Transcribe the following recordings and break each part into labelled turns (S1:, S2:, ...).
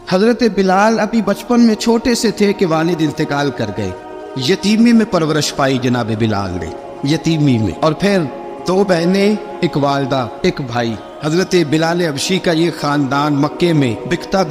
S1: حضرت بلال ابھی بچپن میں چھوٹے سے تھے کہ والد انتقال کر گئے. یتیمی میں پرورش پائی جناب بلال نے، یتیمی میں. اور پھر 2 بہنیں، ایک والدہ، ایک بھائی. حضرت بلال حبشی کا یہ خاندان مکے میں بکتا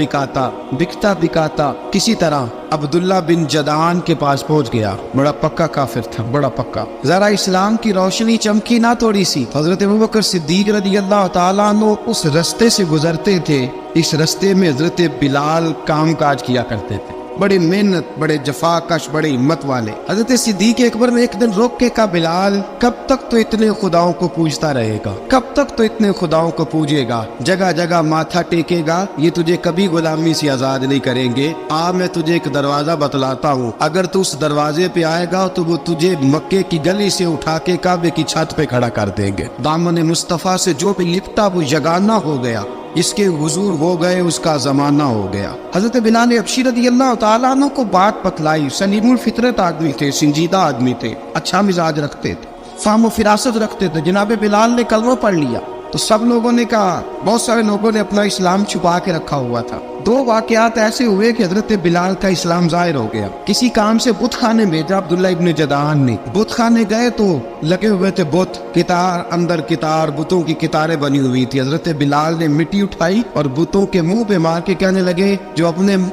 S1: بکاتا کسی طرح عبداللہ بن جدعان کے پاس پہنچ گیا. بڑا پکا کافر تھا، بڑا پکا. ذرا اسلام کی روشنی چمکی نہ تھوڑی سی. حضرت ابوبکر صدیق رضی اللہ تعالیٰ عنہ اس رستے سے گزرتے تھے. اس رستے میں حضرت بلال کام کاج کیا کرتے تھے، بڑے محنت، بڑے جفاکش، بڑے ہمت والے. حضرت صدیق اکبر نے ایک دن روک کے کہا، بلال کب تک تو اتنے خداؤں کو پوجتا رہے گا، کب تک تو اتنے خداؤں کو پوجے گا، جگہ جگہ ماتھا ٹیکے گا، یہ تجھے کبھی غلامی سے آزاد نہیں کریں گے. میں تجھے ایک دروازہ بتلاتا ہوں، اگر تو اس دروازے پہ آئے گا تو وہ تجھے مکے کی گلی سے اٹھا کے کعبے کی چھت پہ کھڑا کر دیں گے. دامن مصطفیٰ سے جو بھی لپٹا وہ یگانہ ہو گیا، اس کے حضور ہو گئے، اس کا زمانہ ہو گیا. حضرت بلال حبشی رضی اللہ تعالیٰ عنہ کو بات پتلائی. سلیم الفطرت آدمی تھے، سنجیدہ آدمی تھے، اچھا مزاج رکھتے تھے، فہم و فراست رکھتے تھے. جناب بلال نے کلمہ پڑھ لیا تو سب لوگوں نے کہا، بہت سارے لوگوں نے اپنا اسلام چھپا کے رکھا ہوا تھا. 2 واقعات ایسے ہوئے کہ حضرت بلال کا اسلام ظاہر ہو گیا. کسی کام سے بت خانے بھیجا عبداللہ ابن جدعان نے. بت خانے گئے تو لگے ہوئے تھے بت، کتار اندر کتار، بتوں کی کتاریں بنی ہوئی تھی. حضرت بلال نے مٹی اٹھائی اور بتوں کے منہ پہ مار کے کہنے لگے، جو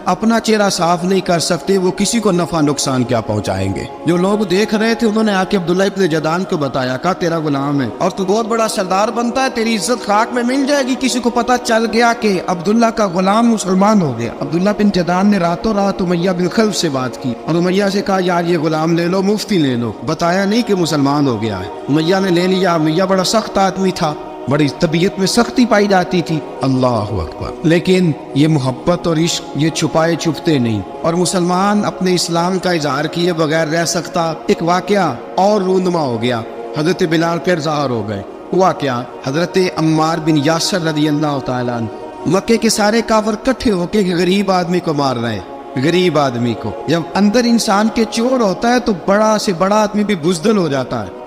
S1: اپنا چہرہ صاف نہیں کر سکتے وہ کسی کو نفع نقصان کیا پہنچائیں گے. جو لوگ دیکھ رہے تھے انہوں نے آ کے عبداللہ ابن جدعان کو بتایا، کہا تیرا غلام ہے اور تو بہت بڑا سردار بنتا ہے، تیری عزت خاک میں مل جائے گی. کسی کو پتہ چل گیا کہ عبداللہ کا غلام مسلمان ہو گیا. عبداللہ بن جدعان نے راتوں رات امیہ بن خلف سے بات کی اور امیہ سے کہا، یار یہ غلام لے لو، مفتی لے لو. بتایا نہیں کہ مسلمان ہو گیا ہے. امیہ نے لے لیا. امیہ بڑا سخت آدمی تھا، بڑی طبیعت میں سختی پائی جاتی تھی. اللہ اکبر. لیکن یہ محبت اور عشق یہ چھپائے چھپتے نہیں، اور مسلمان اپنے اسلام کا اظہار کیے بغیر رہ سکتا. ایک واقعہ اور رونما ہو گیا. حضرت بلال پھر ظاہر ہو گئے. ہوا کیا؟ حضرت عمار بن یاسر رضی اللہ تعالیٰ عنہ، مکے کے سارے کافر کٹھے ہو کے غریب آدمی کو مار رہے ہیں. غریب آدمی کو جب اندر انسان کے چور ہوتا ہے تو بڑا سے بڑا آدمی بھی بزدل ہو جاتا ہے.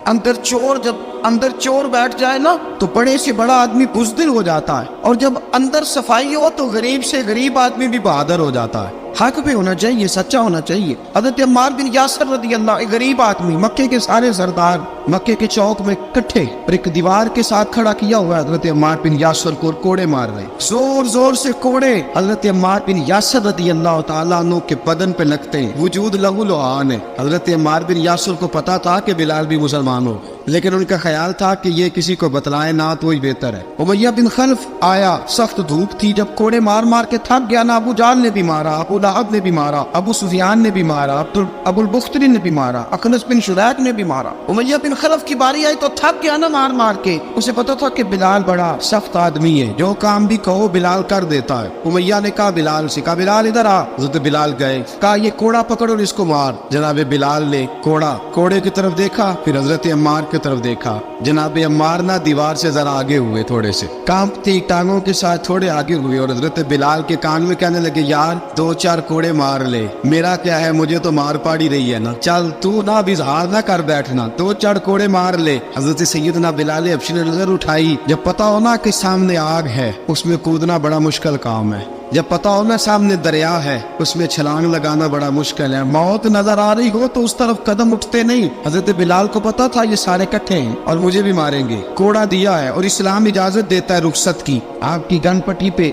S1: جب اندر چور بیٹھ جائے نا تو بڑے سے بڑا آدمی بزدل ہو جاتا ہے، اور جب اندر صفائی ہو تو غریب سے غریب آدمی بھی بہادر ہو جاتا ہے. حق پہ ہونا چاہیے، سچا ہونا چاہیے. حضرت عمار بن یاسر رضی اللہ، ایک غریب آدمی، مکے کے سارے سردار مکے کے چوک میں کٹھے اور ایک دیوار کے ساتھ کھڑا کیا ہوا ہے. حضرت عمار بن یاسر کو کوڑے مار رہے، زور زور سے کوڑے حضرت عمار بن یاسر رضی اللہ تعالیٰ عنہ کے بدن پہ لگتے ہیں. وجود لہو لعان ہے. حضرت عمار بن یاسر کو پتا تھا کہ بلال بھی مسلمان ہو، لیکن ان کا خیال تھا کہ یہ کسی کو بتلائے نہ تو ہی بہتر ہے. امیہ بن خلف آیا، سخت دھوپ تھی، جب کوڑے مار مار کے تھک گیا نا، ابو جہل نے بھی مارا، ابو لہب نے بھی مارا، ابو سفیان نے بھی مارا، ابو البختری نے بھی مارا، اخنس بن شریک نے بھی مارا. امیہ بن خلف کی باری آئی تو تھک گیا نا مار مار کے. اسے پتا تھا کہ بلال بڑا سخت آدمی ہے، جو کام بھی کہو بلال کر دیتا ہے. امیہ نے کہا بلال سے، کہا بلال ادھر آ. حضرت بلال گئے، کہا یہ کوڑا پکڑ اور اس کو مار. جناب بلال نے کوڑے کی طرف دیکھا، پھر حضرت عمار کی طرف دیکھا. جناب عمار نہ دیوار سے ذرا آگے ہوئے، تھوڑے سے کانپتی ٹانگوں کے ساتھ تھوڑے آگے ہوئے، اور حضرت بلال کے کان میں کہنے لگے، یار 2-4 کوڑے مار لے، میرا کیا ہے، مجھے تو مار پاڑی رہی ہے نا، چل تو نہ اظہار نہ کر بیٹھنا، 2-4 کوڑے مار لے. حضرت سیدنا بلال حبشی نے نظر اٹھائی. جب پتا ہونا کہ سامنے آگ ہے اس میں کودنا بڑا مشکل کام ہے، جب پتا ہونا سامنے دریا ہے اس میں چھلانگ لگانا بڑا مشکل ہے، موت نظر آ رہی ہو تو اس طرف قدم اٹھتے نہیں. حضرت بلال کو پتا تھا یہ سارے کٹھے ہیں اور مجھے بھی ماریں گے. کوڑا دیا ہے اور اسلام اجازت دیتا ہے رخصت کی. آپ کی گن پٹی پہ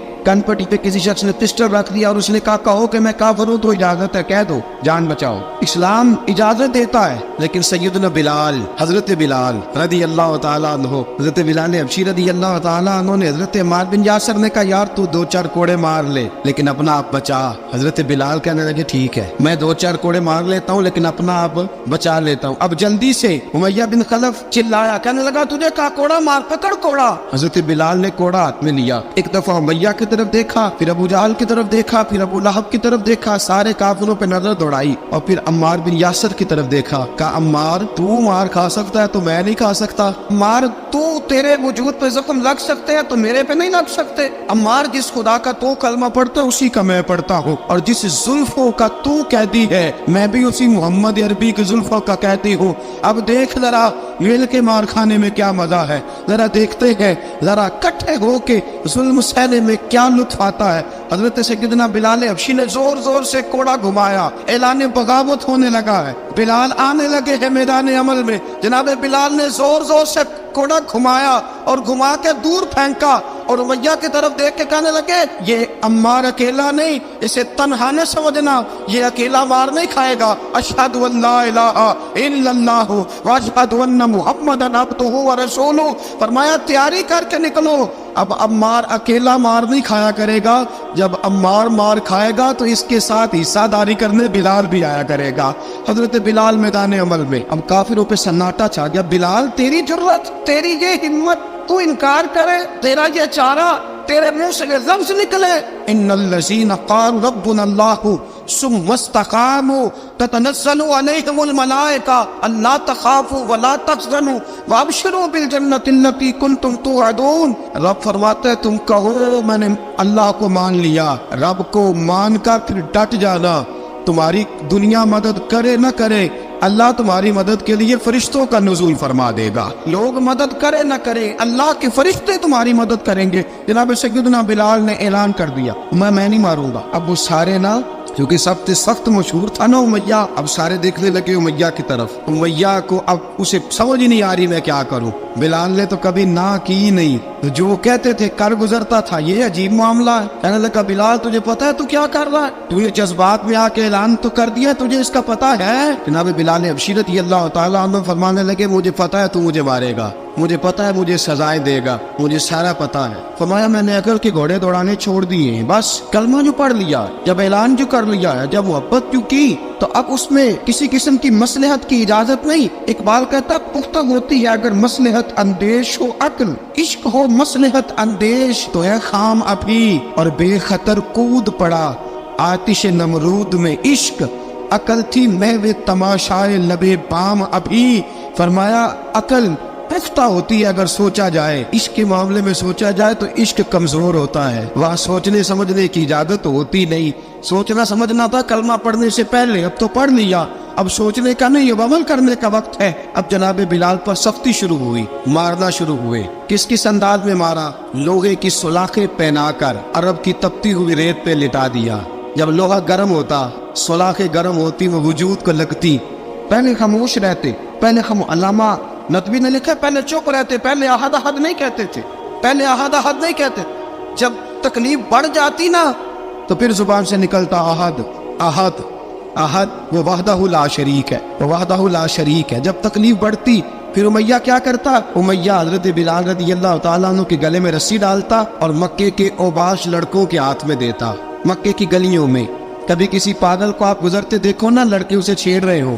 S1: کسی شخص نے پسٹل رکھ دیا اور اس نے کہا، کہو کہ میں کافر ہوں تو اجازت ہے، کہہ دو، جان بچاؤ. اسلام اجازت دیتا ہے. لیکن سیدنا بلال، حضرت بلال رضی اللہ تعالیٰ عنہ، حضرت بلال حبشی رضی اللہ تعالیٰ عنہ نے حضرت عمار بن یاسر نے کہا، یار تو 2-4 کوڑے مار لے لیکن اپنا آپ بچا. حضرت بلال کہنے لگے، ٹھیک ہے میں 2-4 کوڑے مار لیتا ہوں لیکن اپنا آپ بچا لیتا ہوں. اب جلدی سے امیہ بن خلف چلایا، کہنے لگا، تجھے کہا کوڑا مار، پکڑ کوڑا. حضرت بلال نے کوڑا ہاتھ میں لیا، ایک دفعہ امیہ کی طرف دیکھا، پھر ابو جہل کی طرف دیکھا، پھر ابو لہب کی طرف دیکھا، سارے کافروں پہ نظر دوڑائی، اور پھر عمار بن یاسر کی طرف دیکھا. کہا، عمار تو مار کھا سکتا ہے تو میں نہیں کھا سکتا. عمار تیرے وجود پہ زخم لگ سکتے ہیں تو میرے پہ نہیں لگ سکتے. عمار جس خدا کا تو کلمہ پڑھتا ہے اسی کا میں پڑھتا ہوں، اور جس زلفوں کا تو قیدی ہے میں بھی اسی محمد عربی کی زلفوں کا قیدی ہوں. اب دیکھ ذرا मिल के मार खाने में क्या मजा है, जरा देखते हैं, जरा इकट्ठे होके जुल्म सहने में क्या लुत्फ आता है। हजरत सैयदना बिलाल हबशी ने जोर जोर से कोड़ा घुमाया, ऐलान बगावत होने लगा है, बिलाल आने लगे हैं मैदान अमल में। जनाब बिलाल ने जोर जोर से कोड़ा घुमाया और घुमा के दूर फेंका और उमैया की तरफ देख के कहने लगे, ये अम्मार अकेला नहीं, इसे तन्हा न समझना, ये अकेला मार नहीं खाएगा। अशहदु अल्ला इलाहा इल्लल्लाह व अशहदु अन्ना मुहम्मदन अब्दुहु व रसूलुहु। फरमाया तैयारी करके निकलो, अब अम्मार अकेला मार नहीं खाया करेगा, जब अम्मार मार खाएगा तो इसके साथ हिस्सादारी करने बिलाल भी आया करेगा। हजरत बिलाल मैदान अमल में, अब काफिरों पे सन्नाटा छा गया। बिलाल तेरी जुर्रत, तेरी ये हिम्मत, तू इनकार करे, तेरा ये चारा, तेरे मुंह से ये लफ्ज निकले, इन्नल्लज़ीना क़ालू रब्बुनल्लाहु सुम्मा इस्तक़ामू ततनज़्ज़लु अलैहिमुल मलाइका अल्ला तख़ाफ़ू व ला तहज़नू व अबशिरू बिल जन्नति अल्लती कुंतुम तुअदून। रब फरमाते हैं तुम कहो मैंने अल्लाह को मान लिया, रब को मान कर फिर डट जाना। तुम्हारी दुनिया मदद करे न करे, अल्लाह तुम्हारी मदद के लिए फरिश्तों का नुज़ूल फरमा देगा। लोग मदद करे न करे, अल्लाह के फरिश्ते तुम्हारी मदद करेंगे। जनाब सैयदना बिलाल ने ऐलान कर दिया, मैं नहीं मारूंगा। अब वो सारे ना, क्योंकि सबसे सख्त मशहूर था ना उमैया, अब सारे देखने लगे उमैया की तरफ। उमैया को अब उसे समझ ही नहीं आ रही मैं क्या करूं। बिलाल ने तो कभी ना की नहीं, तो जो कहते थे कर गुजरता था। ये अजीब मामला है। कहने लगा बिलाल तुझे पता है तू क्या कर रहा है, तूने जज्बात में आके ऐलान तो कर दिया, तुझे इसका पता है। जनाब बिलाल हबशी रज़ियल्लाहु ताला अन्हु फरमाने लगे, मुझे पता है तू मुझे मारेगा, मुझे पता है मुझे सजाएं देगा, मुझे सारा पता है। फरमाया मैंने अकल के घोड़े दौड़ाने छोड़ दिए हैं, बस कलमा जो पढ़ लिया, जब ऐलान जो कर लिया है, जब मोहब्बत जो की, तो अब उसमें किसी किस्म की मसलहत की इजाजत नहीं। इकबाल कहता पुख्ता होती है अगर मसलहत अंदेश हो अक्ल, इश्क हो मसलहत अंदेश तो है खाम अभी और बेखतर कूद पड़ा आतिश नमरूद में इश्क, अकल थी महवे तमाशाए लबे बाम अभी। फरमाया अकल पुख्ता होती है अगर सोचा जाए, इश्क के मामले में सोचा जाए तो इश्क कमजोर होता है, वहाँ सोचने समझने की इजाजत होती नहीं। सोचना समझना था कलमा पढ़ने से पहले, अब तो पढ़ लिया, अब सोचने का नहीं, अब अमल करने का वक्त है। अब जनाब बिलाल पर सख्ती शुरू हुई, मारना शुरू हुए। किस किस अंदाज में मारा, लोहे की सुलाखें पहनाकर अरब की तपती हुई रेत पे लिटा दिया। जब लोहा गर्म होता, सुलाखें गर्म होती, वो वजूद को लगती। पहले खामोश रहते, पहले हम अल्लामा नदवी ने लिखा पहले चुप रहते, पहले अहद अहद नहीं कहते थे, पहले अहद अहद नहीं कहते। जब तकलीफ बढ़ जाती ना तो फिर जुबान से निकलता अहद अहद अहद, वो वहदहु ला शरीक है, वो वहदहु ला शरीक है। जब तकलीफ बढ़ती फिर उमैया क्या करता, उमैया हजरत बिलाल रज़ियल्लाहु ताला अन्हु के गले में रस्सी डालता और मक्के के ओबाश लड़कों के हाथ में देता। मक्के की गलियों में कभी किसी पागल को आप गुजरते देखो ना, लड़के उसे छेड़ रहे हो,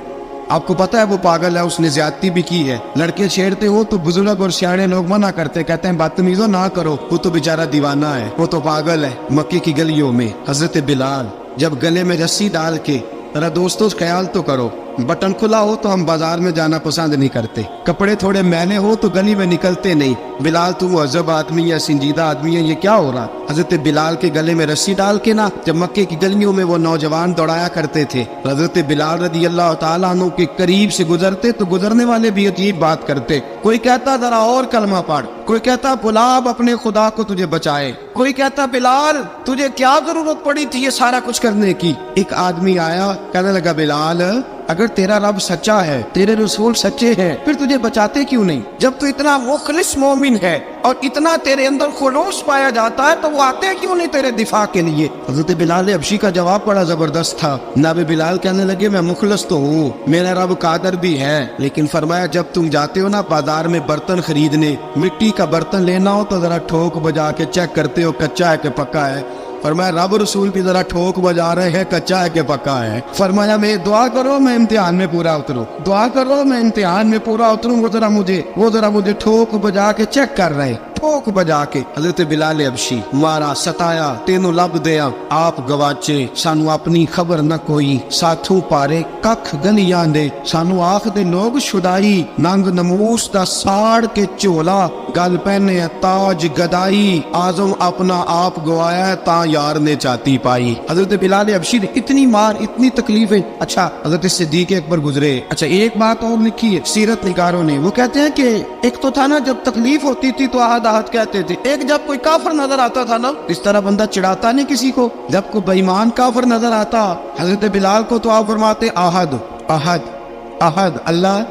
S1: आपको पता है वो पागल है, उसने ज्यादती भी की है, लड़के छेड़ते हो तो बुजुर्ग और सियाने लोग मना करते, कहते हैं बदतमीजों ना करो, वो तो बेचारा दीवाना है, वो तो पागल है। मक्के की गलियों में हजरत बिलाल जब गले में रस्सी डाल के, जरा दोस्तों ख्याल तो करो, बटन खुला हो तो हम बाजार में जाना पसंद नहीं करते, कपड़े थोड़े मैले हो तो गली में निकलते नहीं। बिलाल तुम मुहज़्ज़ब आदमी या संजीदा आदमी है, ये क्या हो रहा। हजरत बिलाल के गले में रस्सी डाल के ना जब मक्के की गलियों में वो नौजवान दौड़ाया करते थे, हजरत बिलाल रज़ियल्लाहु ताला अन्हु के करीब से गुजरते तो गुजरने वाले भी अजीब बात करते। कोई कहता जरा और कलमा पढ़, कोई कहता बुलाब अपने खुदा को तुझे बचाए, कोई कहता बिलाल तुझे क्या जरूरत पड़ी थी ये सारा कुछ करने की। एक आदमी आया, कहने लगा बिलाल अगर तेरा रब सच्चा है, तेरे रसूल सच्चे हैं, फिर तुझे बचाते क्यों नहीं। जब तू इतना मुखलिस मोमिन है और इतना तेरे अंदर खुलूस पाया जाता है तो वो आते क्यों नहीं तेरे दिफा के लिए। हजरत बिलाल हबशी का जवाब बड़ा जबरदस्त था। नाबे बिलाल कहने लगे मैं मुखलिस तो हूँ, मेरा रब कादर भी है, लेकिन फरमाया जब तुम जाते हो ना बाजार में बर्तन खरीदने, मिट्टी का बर्तन लेना हो तो जरा ठोक बजा के चेक करते हो कच्चा है कि पक्का है। फरमाया रब रसूल भी जरा ठोक बजा रहे हैं कच्चा है कि पक्का है। फरमाया मैं दुआ करो मैं इम्तिहान में पूरा उतरूं, दुआ करो मैं इम्तिहान में पूरा उतरूं, वो जरा मुझे ठोक बजा के चेक कर रहे। ठोक बजा के हजरत बिलाल हबशी मारा सताया तेनों लब दिया आप गवाचे सानू अपनी खबर न कोई साथों पारे कख गलियां दे सानू आख दे लोग शुदाई नंग नमूस दा साड़ के झोला गल पहने ताज गदाई आजम अपना आप गवाया ता यार ने चाती पाई। हजरत बिलाल हबशी ने इतनी मार इतनी तकलीफें। अच्छा हजरत सिद्दीक अकबर गुजरे। अच्छा एक बात और लिखी है सीरत निगारों ने, वो कहते हैं कि एक तो था ना जब तकलीफ होती थी तो आहद आहद कहते थे, एक जब कोई काफिर नजर आता था ना इस तरह बंदा चिढ़ाता नहीं किसी को, जब कोई बेईमान काफिर नजर आता हजरत बिलाल को तो आप फरमाते आहद आहद आहद, अल्लाह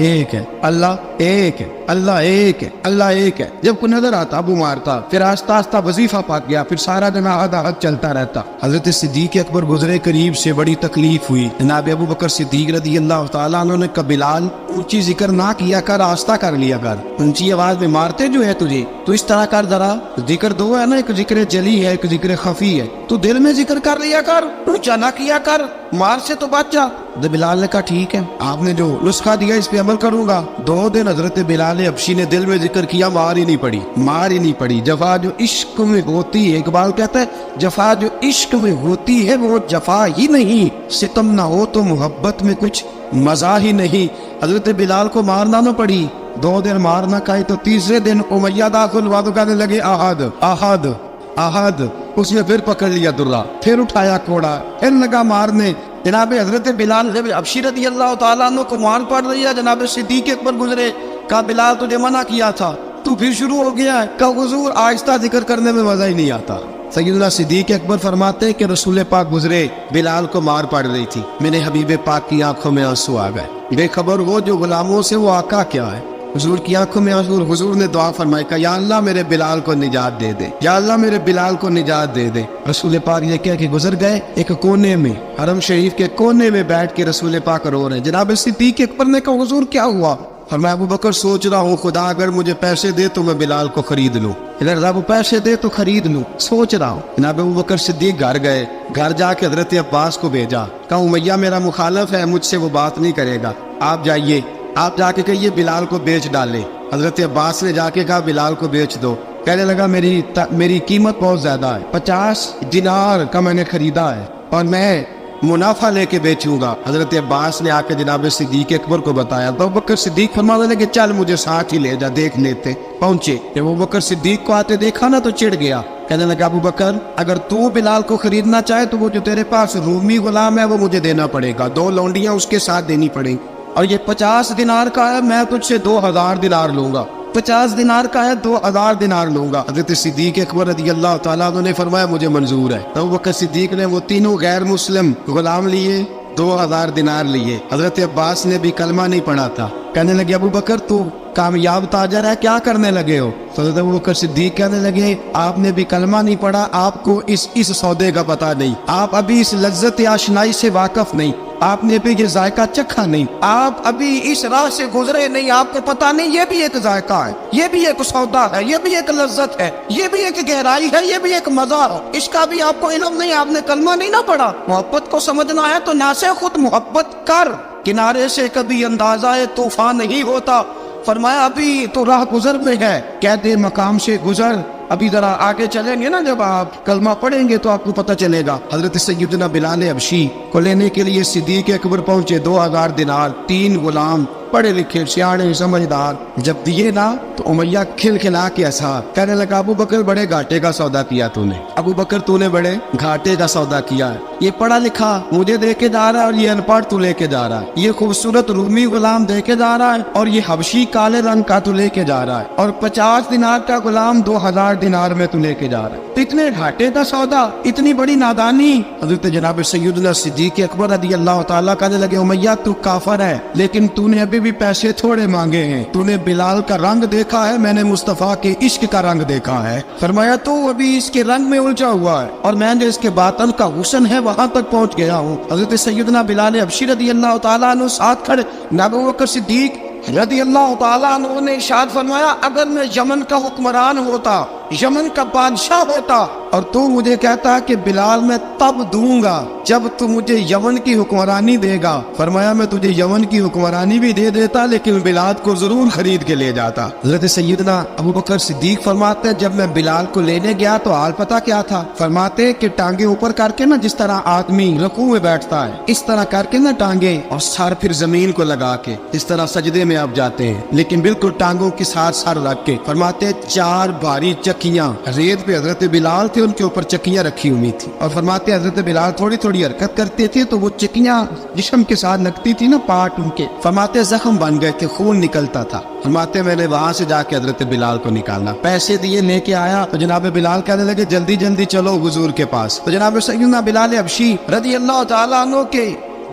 S1: एक है, अल्लाह एक है, अल्लाह एक है, अल्लाह एक है। जब कोई नजर आता अबू मारता, फिर आस्ता आस्ता वजीफा पाक गया, फिर सारा दिन आहद आहद चलता रहता। हजरत सिद्दीक अकबर गुजरे करीब से, बड़ी तकलीफ हुई। जनाब अबू बकर सिद्दीक रज़ी अल्लाह तआला अन्हु ने कहा बिलाल ऊंची जिक्र ना किया कर, आस्ता कर लिया कर, ऊंची आवाज में मारते जो है तुझे तो इस तरह कर, जरा जिक्र दो है ना, एक जिक्र जली है एक जिक्र खफी है, तू दिल में जिक्र कर लिया कर, ऊंचा ना किया कर, मार से तो बच जा। बिलाल ने कहा ठीक है, आपने जो नुस्खा दिया इस पे अमल करूंगा। 2 दिन हजरत बिलाल हबशी ने दिल में जिक्र किया, मार ही नहीं पड़ी, मार ही नहीं पड़ी। जफा जो इश्क में होती है, इकबाल कहता है जफा जो इश्क में होती है वो जफा ही नहीं, सितम ना हो तो मोहब्बत में कुछ मजा ही नहीं। हजरत बिलाल को मारना न पड़ी, 2 दिन मार ना खाई तो तीसरे दिन उमैया दाखिल हुआ तो कहने लगे आहद आहद आहद। उसने फिर पकड़ लिया दुर्रा, फिर उठाया कोड़ा, फिर लगा मारने। जनाब हजरत बिलाल हबशी रज़ी अल्लाह तआला अन्हु को मार पड़ रही है। जनाब सिद्दीक अकबर गुजरे, कहा बिलाल तुझे मना किया था, तू फिर शुरू हो गया है। कहा हुजूर आहिस्ता जिक्र करने में मजा ही नहीं आता। सैयदना सिद्दीक अकबर फरमाते कि रसूल पाक गुजरे, बिलाल को मार पड़ रही थी, मेरे हबीब पाक की आंखों में आंसू आ गए, बेखबर वो जो गुलामों से वो आका क्या है। हुजूर की आंखों में आंसू, हुजूर ने दुआ फरमाई का या अल्लाह मेरे बिलाल को निजात दे दे, या अल्लाह मेरे बिलाल को निजात दे दे। रसूल पाक ये कह के गुजर गए। एक कोने में हरम शरीफ के कोने में बैठ के रसूल पाक रो रहे हैं। जनाब सिद्दीक अकबर ने कहा हुजूर क्या हुआ? फरमाया अबू बकर सोच रहा हूँ खुदा अगर मुझे पैसे दे तो मैं बिलाल को खरीद लूँ, इधर रब पैसे दे तो खरीद लूँ, सोच रहा हूँ। जनाब अबू बकर सिद्दीक घर गए, घर जाके हजरत अब्बास को भेजा, कहा उमैया मेरा मुखालफ है, मुझसे वो बात नहीं करेगा, आप जाइए, आप जाके कहिए बिलाल को बेच डाले। हजरत अब्बास ने जाके कहा बिलाल को बेच दो। कहने लगा मेरी कीमत बहुत ज्यादा है, 50 दिनार का मैंने खरीदा है और मैं मुनाफा लेके बेचूंगा। हजरत अब्बास ने आके जनाब सिद्दीक अकबर को बताया तो अबू बकर सिद्दीक फरमाने लगे चल मुझे साथ ही ले जा, देख लेते। पहुंचे, जब अबू बकर सिद्दीक को आते देखा ना तो चिढ़ गया, कहने लगा अबू बकर अगर तू बिलाल को खरीदना चाहे तो वो जो तेरे पास रूमी गुलाम है वो मुझे देना पड़ेगा, 2 लौंडियां उसके साथ देनी पड़ेगी, और ये 50 दिनार का है, मैं तुझसे 2000 दिनार लूंगा, 50 दिनार का है 2000 दिनार लूंगा। हजरत सिद्दीक अकबर रज़ी अल्लाह तआला अन्हु ने फरमाया मुझे मंजूर है। तो अबू बकर सिद्दीक ने वो तीनों गैर मुस्लिम गुलाम लिए, 2000 दिनार लिए। हजरत अब्बास ने भी कलमा नहीं पढ़ा था, कहने लगे अबू बकर तू कामयाब ताजर है, क्या करने लगे हो? तो हजरत अबू बकर सिद्दीक कहने लगे आपने भी कलमा नहीं पढ़ा, आपको इस सौदे का पता नहीं, आप अभी इस लज्जत आशनाई से वाकफ नहीं, आपने भी ये जायका चखा नहीं, आप अभी इस राह से गुजरे नहीं, आपको पता नहीं ये भी एक जायका है, ये भी एक सौदा है, ये भी एक लज्जत है, ये भी एक गहराई है, ये भी एक मजा है, इसका भी आपको इल्म नहीं, आपने कलमा नहीं ना पढ़ा। मोहब्बत को समझना है तो ना से खुद मोहब्बत कर, किनारे से कभी अंदाजा तूफान नहीं होता। फरमाया अभी तो राह गुजर में है, कहते मकाम से गुजर, अभी जरा आगे चलेंगे ना, जब आप कलमा पढ़ेंगे तो आपको पता चलेगा। हजरत सैयदना बिलाल हबशी को लेने के लिए सिद्दीक अकबर पहुंचे, 2000 दिनार, 3 गुलाम, पढ़े लिखे सियाने समझदार, जब दिए ना तो उमैया खिलखिला के ऐसा कहने लगा अबू बकर बड़े घाटे का सौदा किया तूने, अबू बकर तूने बड़े घाटे का सौदा किया है, ये पढ़ा लिखा मुझे दे के जा रहा है और ये अनपढ़ तू लेके जा रहा है, ये खूबसूरत रूमी गुलाम दे के जा रहा है और ये हबशी काले रंग का तू लेके जा रहा है, और 50 दिनार का गुलाम 2000 दिनार में तू लेके जा रहा है, तो इतने घाटे का सौदा, इतनी बड़ी नादानी। हजरत जनाब सैयदना सिद्दीक अकबर रज़ी अल्लाह तआला कहने लगे उमैया तू काफर है, लेकिन तूने अभी भी पैसे थोड़े मांगे हैं, तूने बिलाल का रंग देखा है, मैंने मुस्तफा के इश्क का रंग देखा है। फरमाया तू अभी इसके रंग में उलझा हुआ है और मैं जो इसके बातन का हुस्न है वहां तक पहुंच गया हूँ। हजरत सैयदना बिलाल हबशी रज़ी अल्लाह तआला अन्हु साथ खड़े, अबू बकर सिद्दीक रज़ी अल्लाह तआला अन्हु ने इरशाद फरमाया अगर मैं यमन का हुक्मरान होता यमन का बादशाह होता और तू मुझे कहता कि बिलाल मैं तब दूंगा जब तू मुझे यमन की हुक्मरानी देगा। फरमाया मैं तुझे यमन की हुक्मरानी भी दे देता लेकिन बिलाल को जरूर खरीद के ले जाता। हज़रत सैयदना अबू बकर सिद्दीक फरमाते जब मैं बिलाल को लेने गया तो हाल पता क्या था। फरमाते कि टांगे ऊपर करके ना जिस तरह आदमी रुकू में बैठता है इस तरह करके ना टांगे और सर फिर जमीन को लगा के इस तरह सजदे में आप जाते हैं लेकिन बिल्कुल टांगों के साथ सर रख के। फरमाते 4 भारी चक्कियां रेत पे हजरत बिलाल थे उनके ऊपर चक्कियां रखी हुई थी और फरमाते हजरत बिलाल थोड़ी थोड़ी हरकत करते थे तो वो चक्कियां जिस्म के साथ लगती थी ना पार्ट उनके। फरमाते जख्म बन गए थे खून निकलता था। फरमाते मैंने वहां से जाके हजरत बिलाल को निकाला पैसे दिए लेके आया तो जनाब बिलाल कहने लगे जल्दी जल्दी चलो हुजूर के पास। तो जनाब सैयदना बिलाल हबशी रज़ी अल्लाह ताला अन्हु के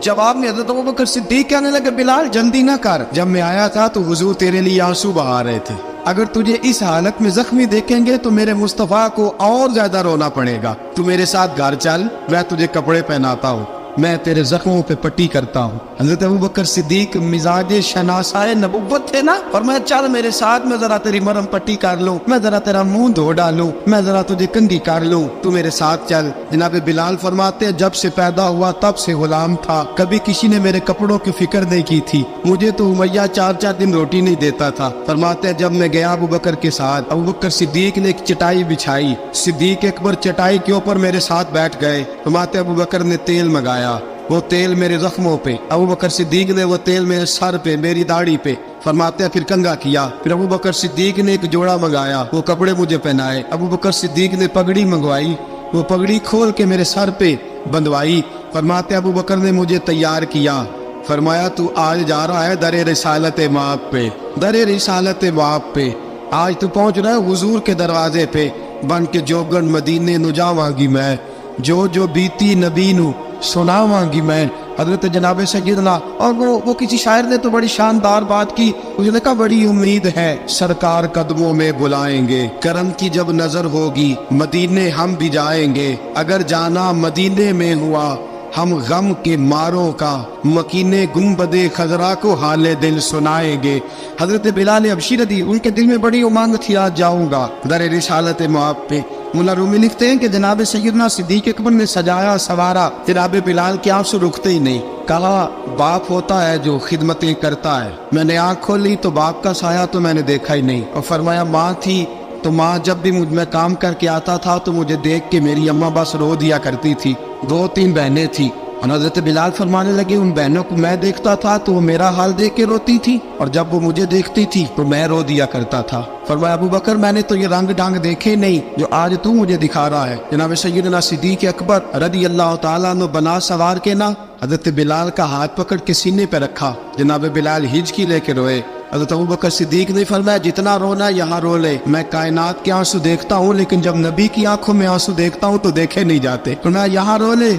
S1: जवाब में हजरत अबू बकर सिद्दीक कहने लगे बिलाल जल्दी ना कर, जब मैं आया था तो हुजूर तेरे लिए आंसू बहा रहे थे। अगर तुझे इस हालत में जख्मी देखेंगे तो मेरे मुस्तफा को और ज्यादा रोना पड़ेगा। तू मेरे साथ घर चल, मैं तुझे कपड़े पहनाता हूँ, मैं तेरे जख्मों पे पट्टी करता हूँ। हजरत अबू बकर सिद्दीक मिजाज शनासाए नबुव्वत थे ना, और मैं चल मेरे साथ, मैं जरा तेरी मरहम पट्टी कर लूँ, मैं जरा तेरा मुंह धो डालूं, मैं जरा तुझे कंघी कर लूँ, तू मेरे साथ चल। जनाब बिलाल फरमाते जब से पैदा हुआ तब से गुलाम था, कभी किसी ने मेरे कपड़ों की फिक्र नहीं की थी, मुझे तो उमैया 4-4 दिन रोटी नहीं देता था। फरमाते जब मैं गया अबू बकर के साथ, अबू बकर सिद्दीक ने एक चटाई बिछाई, सिद्दीक अकबर चटाई के ऊपर मेरे साथ बैठ गए। फरमाते अबू बकर ने तेल मंगाया, वो तेल मेरे जख्मों पे, अबू बकर सिद्दीक ने वो तेल मेरे सर पे, मेरी दाढ़ी पे, फरमाते फिर कंघा किया। फिर अबू बकर सिद्दीक ने एक जोड़ा मंगाया, वो कपड़े मुझे पहनाए। अबू बकर सिद्दीक ने पगड़ी मंगवाई, वो पगड़ी खोल के मेरे सर पे बंधवाई। फरमाते अबू बकर ने मुझे तैयार किया, फरमाया तू आज जा रहा है दरे रिसालत माप पे, दरे रिसालत माप पे, आज तू पहुंच रहा है हुजूर के दरवाजे पे, बन के जोगन मदीने नु जावांगी मैं, जो जो बीती नबी नु सुनावांगी मैं। हजरत जनाब सैयदना, और वो किसी शायर ने तो बड़ी शानदार बात की, उसने कहा बड़ी उम्मीद है सरकार कदमों में बुलाएंगे, करम की जब नजर होगी मदीने हम भी जाएंगे, अगर जाना मदीने में हुआ हम गम के मारों का, मकीने गुम्बदे खजरा को हाले दिल सुनाएंगे। हजरत बिलाल हबशी रदी, उनके दिल में बड़ी उमंग थी आज जाऊंगा दर रिसालत माप पे। मुल्ला रूमी लिखते हैं कि जनाब सैयदना सिद्दीक अकबर ने सजाया सवारा जनाब बिलाल के आंसू रुकते ही नहीं। कहा बाप होता है जो खिदमतें करता है। मैंने आंख खोली तो बाप का साया तो मैंने देखा ही नहीं। और फरमाया माँ थी तो माँ जब भी मैं काम करके आता था तो मुझे देख के मेरी अम्मा बस रो दिया करती थी। 2-3 बहनें थी और हज़रत बिलाल फरमाने लगे उन बहनों को मैं देखता था तो वो मेरा हाल देख के रोती थी, और जब वो मुझे देखती थी तो मैं रो दिया करता था। फरमाया अबू बकर मैंने तो ये रंग ढंग देखे नहीं जो आज तू मुझे दिखा रहा है। जनाब सैयदना सिद्दीक अकबर रज़ी अल्लाह ताला अन्हु बना सवार के ना हज़रत बिलाल का हाथ पकड़ के सीने पे रखा। जनाब बिलाल हिचकी लेके रोए। हज़रत अबू बकर सिद्दीक ने फरमाया जितना रोना यहाँ रो ले, मैं कायनात के आंसू देखता हूँ लेकिन जब नबी की आंखों में आंसू देखता हूँ तो देखे नहीं जाते। फरमाया यहाँ रो ले,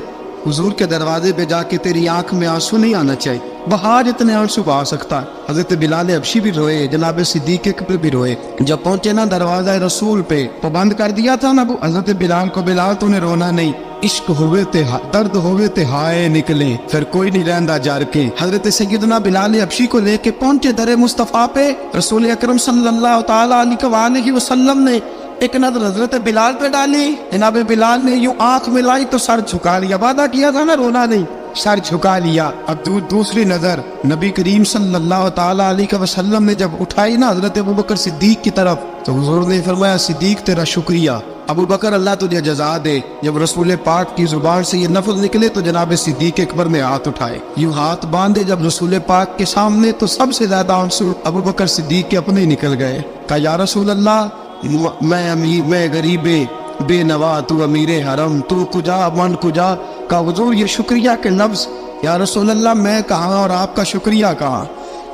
S1: हुजूर के दरवाजे पे जाके तेरी आंख में आंसू नहीं आना चाहिए, बहार इतने आंसू बहा सकता है। हजरत बिलाल हबशी भी रोए, जनाब सिद्दीक अकबर भी रोए। जब पहुंचे ना दरवाजा रसूल पे तो बंद कर दिया था ना हजरत बिलाल को, बिलाल तूने रोना नहीं, इश्क होवे ते दर्द होवे ते हाय निकले, फिर कोई नहीं रहंदा जार के। हजरत सैयदना बिलाल हबशी को लेके पहुंचे दरे मुस्तफा पे। रसूल अकरम सल्लल्लाहु ताला अलैहि वसल्लम ने एक नजर हजरत बिलाल पे डाली। जनाब बिलाल ने यूं आंख मिलाई तो सर झुका लिया, वादा किया था ना रोना नहीं, सर झुका लिया। अब दूसरी नजर नबी करीम सल्लल्लाहु ताला अलैहि वसल्लम ने जब उठाई ना हजरत अबू बकर सिद्दीक की तरफ तो हुजूर ने फरमाया सिद्दीक तेरा शुक्रिया, अबू बकर अल्लाह तुझे जज़ा दे। जब रसूल पाक की जुबान से ये लफ्ज़ निकले तो जनाब सिद्दीक अकबर ने हाथ उठाए, यूं हाथ बांधे जब रसूल पाक के सामने तो सबसे ज्यादा आंसू अबू बकर सिद्दीक के अपने निकल गए। कहा या रसूल अल्लाह, मैं अमीर, मैं गरीबे बेनवा, तू अमीरे हरम, तू कुजा मन कुजा। का हुजूर ये शुक्रिया के लफ्ज़, या रसूल अल्लाह मैं कहाँ और आपका शुक्रिया कहाँ।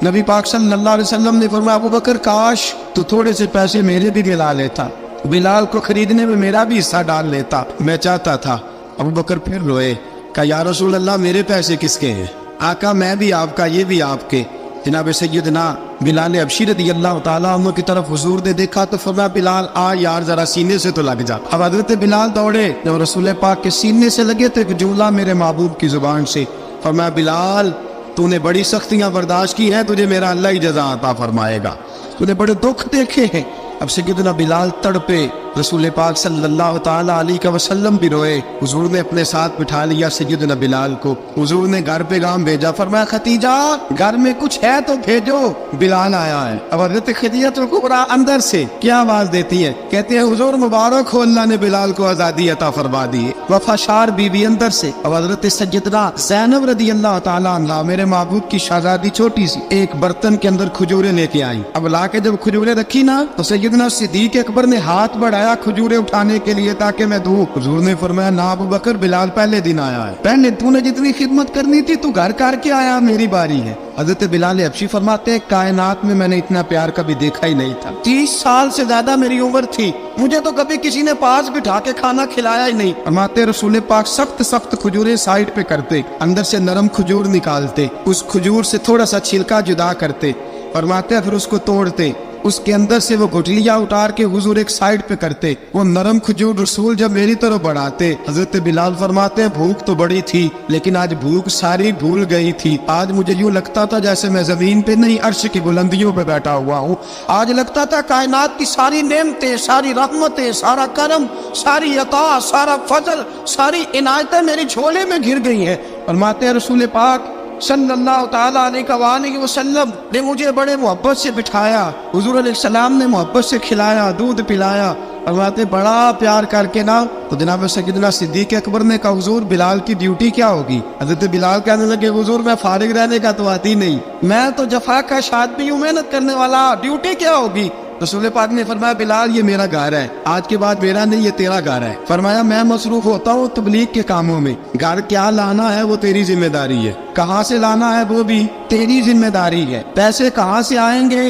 S1: नबी पाक सल्लल्लाहु अलैहि वसल्लम ने फरमाया अबू बकर काश तू थोड़े से पैसे मेरे भी दिला लेता, बिलाल को खरीदने में मेरा भी हिस्सा डाल लेता, मैं चाहता था। अबू बकर फिर रोए। कहा या रसूल अल्लाह मेरे पैसे किसके हैं। आका मैं भी आपका, ये भी आपके। जनाब सैयदना बिलाल हबशी रज़ी अल्लाह ताला अन्हु की तरफ हुजूर ने देखा तो फरमाया बिलाल आ यार जरा सीने से तो लग जा। अब हजरत बिलाल दौड़े, जब रसूल पाक के सीने से लगे तो एक जुमला मेरे महबूब की जुबान से, फरमाया बिलाल तूने बड़ी सख्तियां बर्दाश्त की हैं, तुझे मेरा अल्लाह ही जज़ा अता फरमाएगा, तूने बड़े दुख देखे हैं। अब सैयदना बिलाल तड़पे, रसूल पाक सल्लल्लाहु ताला अलैहि वसल्लम भी रोए। हुजूर ने अपने साथ बिठा लिया सैयदना बिलाल को। हुजूर ने घर पे गाम भेजा, फरमाया खतीजा घर में कुछ है तो भेजो, बिलाल आया है। अब हजरत खदीजतुल कुबरा अंदर से क्या आवाज देती है, कहते हैं हुजूर मुबारक हो, अल्लाह ने बिलाल को आजादी अता फरमा दी है। वफाशार बीवी अंदर से। अब हजरत सैयदना ज़ैनब रदी अल्लाह ताला अन्हा, मेरे महबूब की शहजादी छोटी सी, एक बर्तन के अंदर खजूरें लेके आई। अब लाके जब खजूरें रखी ना तो सैयदना सिद्दीक अकबर ने हाथ बढ़ाया खजूरें उठाने के लिए ताकि मैं दूं। हुजूर ने फरमाया ना अबू बकर, बिलाल पहले दिन आया है, पहले तूने जितनी खिदमत करनी थी तू घर करके आया, मेरी बारी है। हजरत बिलाल हबशी फरमाते हैं कायनात में मैंने इतना प्यार कभी देखा ही नहीं था। 30 साल से ज्यादा मेरी उम्र थी, मुझे तो कभी किसी ने पास बिठा के खाना खिलाया ही नहीं। फरमाते रसूल पाक सख्त सख्त खजूरें साइड पे करते, अंदर से नरम खजूर निकालते, उस खजूर से थोड़ा सा छिलका जुदा करते, फरमाते फिर उसको तोड़ते, उसके अंदर से वो गुठलियां उतार के हुजूर एक साइड पे करते। वो नरम खजूर रसूल जब मेरी तरफ बढ़ाते, हजरत बिलाल फरमाते हैं भूख तो बड़ी थी लेकिन आज भूख सारी भूल गई थी। आज मुझे यूं लगता था जैसे मैं जमीन पे नहीं अर्श की बुलंदियों पे बैठा हुआ हूँ। आज लगता था कायनात की सारी नेमतें, सारी रहमतें, सारा करम, सारी अता, सारा फजल, सारी इनायतें मेरी झोले में घिर गई हैं। फरमाते हैं रसूल पाक सल्लल्लाहु ताला अलैहि वसल्लम ने मुझे बड़े मोहब्बत से बिठाया, हुजूर अलैहिस्सलाम ने मोहब्बत से खिलाया, दूध पिलाया, फरमाते बड़ा प्यार करके ना। तो जनाब सैयदना सिद्दीक अकबर ने कहा हुजूर बिलाल की ड्यूटी क्या होगी। हजरत बिलाल कहने लगे हुजूर मैं फारिग रहने का तो आती नहीं, मैं तो जफा का आदमी हूँ, मेहनत करने वाला, ड्यूटी क्या होगी। रसूल पाक ने फरमाया बिलाल ये मेरा घर है, आज के बाद मेरा नहीं ये तेरा घर है। फरमाया मैं मसरूफ होता हूँ तबलीग के कामों में, घर क्या लाना है वो तेरी जिम्मेदारी है, कहाँ से लाना है वो भी तेरी जिम्मेदारी है, पैसे कहाँ से आएंगे